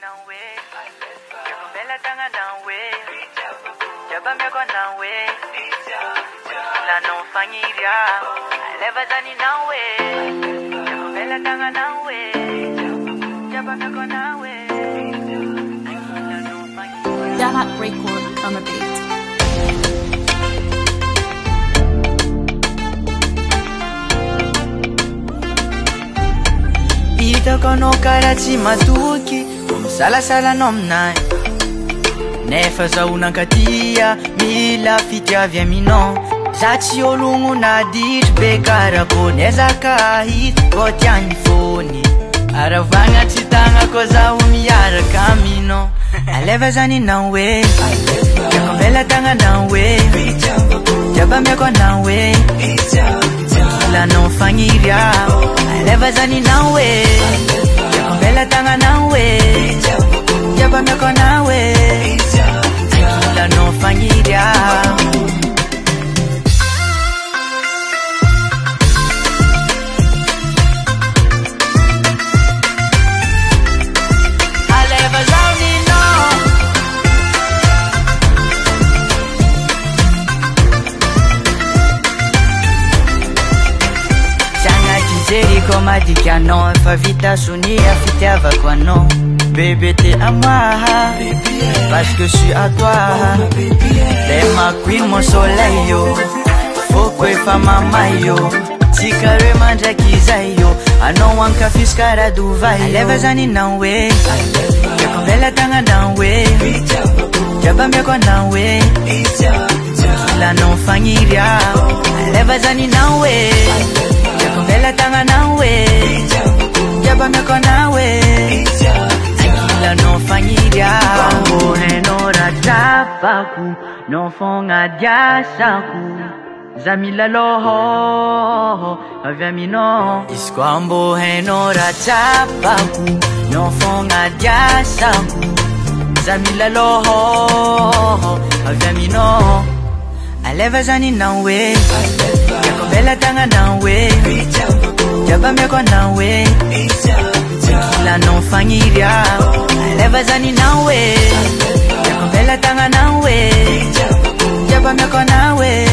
nawe Yakumbela tanga nawe Jabambe kwa nawe La no fanyiria Aleva zani nawe Yakumbela tanga nawe Jabambe kwa nawe La no fanyiria That record on the beat. Ita kono karachi matuki Sala nomnai Nefa za unankatia Mila fitia vya mino Zachi olungu na dir Bekara koneza kahit Kotiani foni Aravanga chitanga koza umiyara kamino Aleva zani nawe Yakumbela tanga nawe Jabambe kwa nawe La no fanyiria Aleva zani nawe Yakumbela tanga nawe Jabambe kwa nawe La no fanyiria Aleva zani no Jeri koma dikiano Fa vita sunia fitiava kwa no Bébé t'es à moi Parce que je suis à toi T'es ma queen, mon soleil yo Faut que fama mayo Tikare manja kizayo Ano wanka fiskara duvai Aleva zani nawe Yakumbela tanga nawe Jabambe kwa nawe La no fanyiria Aleva zani nawe Yakumbela tanga nawe Jabambe kwa nawe La no fanyiria Kwambo henora tapaku No fonga diasaku Zamila loho Aviamino Iskwambo henora tapaku No fonga diasaku Zamila loho Aviamino Aleva zani nawe Yakumbela tanga nawe Jabambe kwa nawe La no fanyiria Aleva zani nawe Yakumbela tanga nawe Jabambe kwa nawe